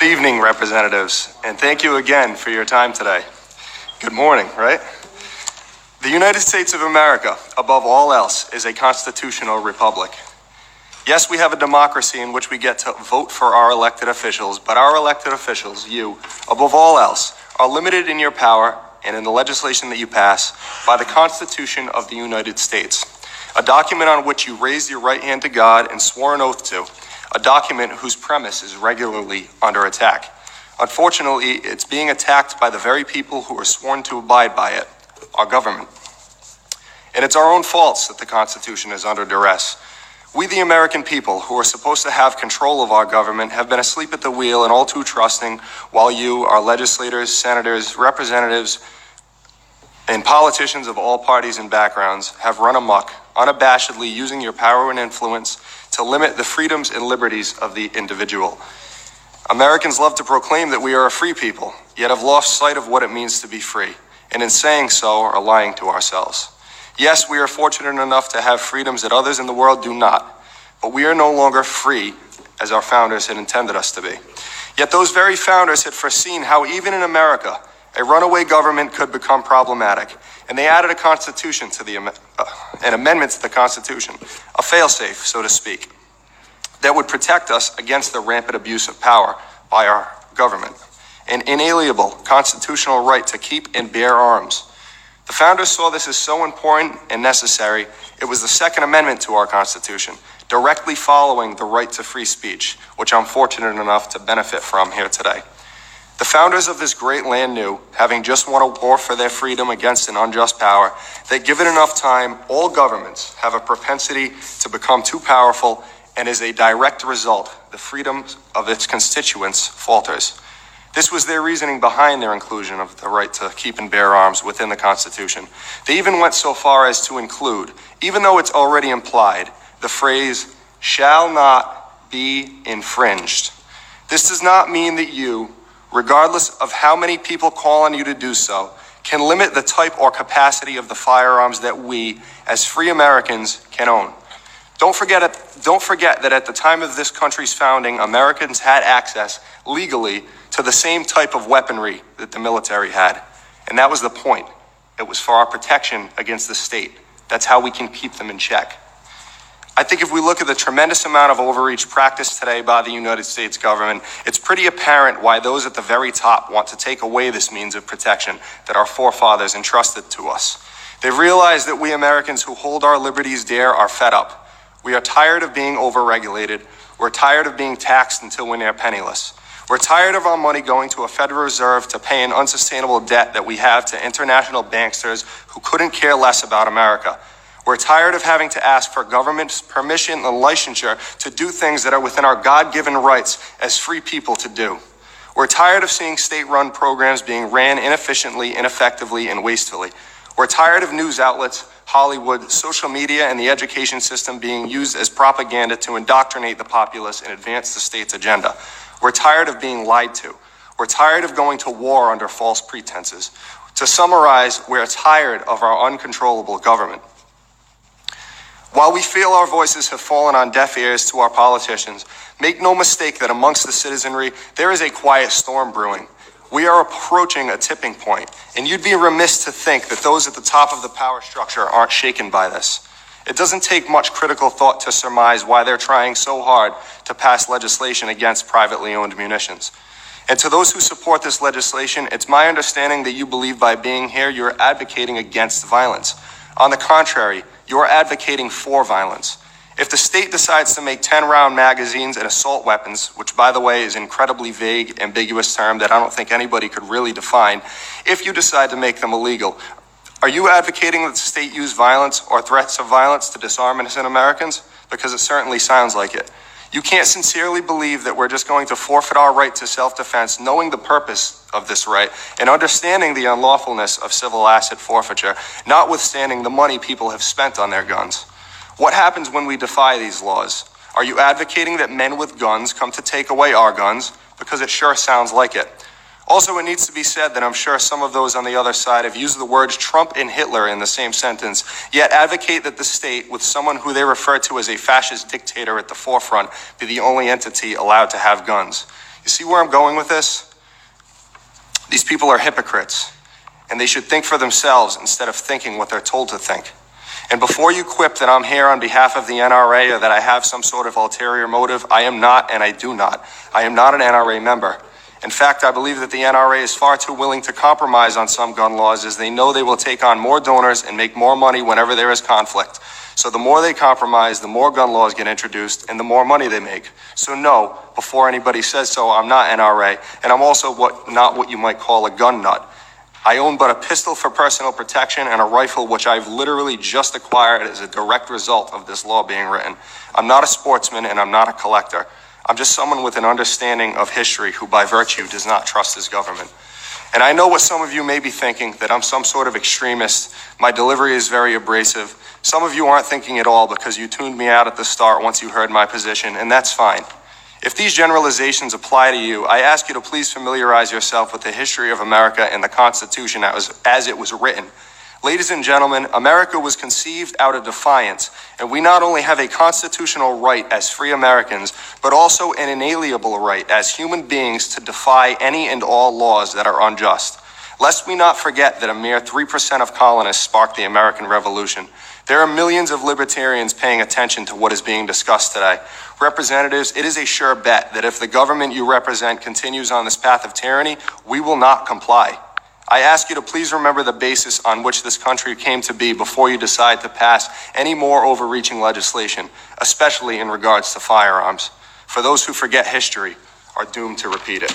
evening, representatives, and thank you again for your time today. Good morning, right? The United States of America, above all else, is a constitutional republic. Yes, we have a democracy in which we get to vote for our elected officials, but our elected officials, you, above all else, are limited in your power and in the legislation that you pass by the Constitution of the United States, a document on which you raised your right hand to God and swore an oath to, a document whose premise is regularly under attack. Unfortunately, it's being attacked by the very people who are sworn to abide by it, our government. And it's our own faults that the Constitution is under duress. We, the American people, who are supposed to have control of our government, have been asleep at the wheel and all too trusting, while you, our legislators, senators, representatives, and politicians of all parties and backgrounds have run amok, unabashedly using your power and influence to limit the freedoms and liberties of the individual. Americans love to proclaim that we are a free people, yet have lost sight of what it means to be free, and in saying so are lying to ourselves. Yes, we are fortunate enough to have freedoms that others in the world do not, but we are no longer free as our founders had intended us to be. Yet those very founders had foreseen how even in America, a runaway government could become problematic, and they added a constitution to an amendment to the Constitution, a fail-safe, so to speak, that would protect us against the rampant abuse of power by our government, an inalienable constitutional right to keep and bear arms. The founders saw this as so important and necessary, it was the Second Amendment to our Constitution, directly following the right to free speech, which I'm fortunate enough to benefit from here today. The founders of this great land knew, having just won a war for their freedom against an unjust power, that given enough time, all governments have a propensity to become too powerful, and as a direct result, the freedom of its constituents falters. This was their reasoning behind their inclusion of the right to keep and bear arms within the Constitution. They even went so far as to include, even though it's already implied, the phrase, "shall not be infringed." This does not mean that you, regardless of how many people call on you to do so, can limit the type or capacity of the firearms that we, as free Americans, can own. Don't forget that at the time of this country's founding, Americans had access legally to the same type of weaponry that the military had. And that was the point. It was for our protection against the state. That's how we can keep them in check. I think if we look at the tremendous amount of overreach practiced today by the United States government, it's pretty apparent why those at the very top want to take away this means of protection that our forefathers entrusted to us. They've realized that we Americans who hold our liberties dear are fed up. We are tired of being overregulated. We're tired of being taxed until we're near penniless. We're tired of our money going to a Federal Reserve to pay an unsustainable debt that we have to international banksters who couldn't care less about America. We're tired of having to ask for government's permission and licensure to do things that are within our God-given rights as free people to do. We're tired of seeing state-run programs being ran inefficiently, ineffectively, and wastefully. We're tired of news outlets, Hollywood, social media, and the education system being used as propaganda to indoctrinate the populace and advance the state's agenda. We're tired of being lied to. We're tired of going to war under false pretenses. To summarize, we're tired of our uncontrollable government. While we feel our voices have fallen on deaf ears to our politicians, make no mistake that amongst the citizenry, there is a quiet storm brewing. We are approaching a tipping point, and you'd be remiss to think that those at the top of the power structure aren't shaken by this. It doesn't take much critical thought to surmise why they're trying so hard to pass legislation against privately owned munitions. And to those who support this legislation, it's my understanding that you believe by being here, you're advocating against violence. On the contrary, you're advocating for violence. If the state decides to make 10-round magazines and assault weapons, which by the way is an incredibly vague, ambiguous term that I don't think anybody could really define, if you decide to make them illegal, are you advocating that the state use violence or threats of violence to disarm innocent Americans? Because it certainly sounds like it. You can't sincerely believe that we're just going to forfeit our right to self-defense, knowing the purpose of this right and understanding the unlawfulness of civil asset forfeiture, notwithstanding the money people have spent on their guns. What happens when we defy these laws? Are you advocating that men with guns come to take away our guns? Because it sure sounds like it. Also, it needs to be said that I'm sure some of those on the other side have used the words Trump and Hitler in the same sentence, yet advocate that the state, with someone who they refer to as a fascist dictator at the forefront, be the only entity allowed to have guns. You see where I'm going with this? These people are hypocrites, and they should think for themselves instead of thinking what they're told to think. And before you quip that I'm here on behalf of the NRA or that I have some sort of ulterior motive, I am not, and I do not. I am not an NRA member. In fact, I believe that the NRA is far too willing to compromise on some gun laws, as they know they will take on more donors and make more money whenever there is conflict. So the more they compromise, the more gun laws get introduced and the more money they make. So no, before anybody says so, I'm not NRA, and I'm also not what you might call a gun nut. I own but a pistol for personal protection and a rifle which I've literally just acquired as a direct result of this law being written. I'm not a sportsman and I'm not a collector. I'm just someone with an understanding of history who by virtue does not trust his government. And I know what some of you may be thinking, that I'm some sort of extremist. My delivery is very abrasive. Some of you aren't thinking at all because you tuned me out at the start once you heard my position, and that's fine. If these generalizations apply to you, I ask you to please familiarize yourself with the history of America and the Constitution as it was written. Ladies and gentlemen, America was conceived out of defiance, and we not only have a constitutional right as free Americans, but also an inalienable right as human beings to defy any and all laws that are unjust. Lest we not forget that a mere 3% of colonists sparked the American Revolution. There are millions of libertarians paying attention to what is being discussed today. Representatives, it is a sure bet that if the government you represent continues on this path of tyranny, we will not comply. I ask you to please remember the basis on which this country came to be before you decide to pass any more overreaching legislation, especially in regards to firearms. For those who forget history are doomed to repeat it.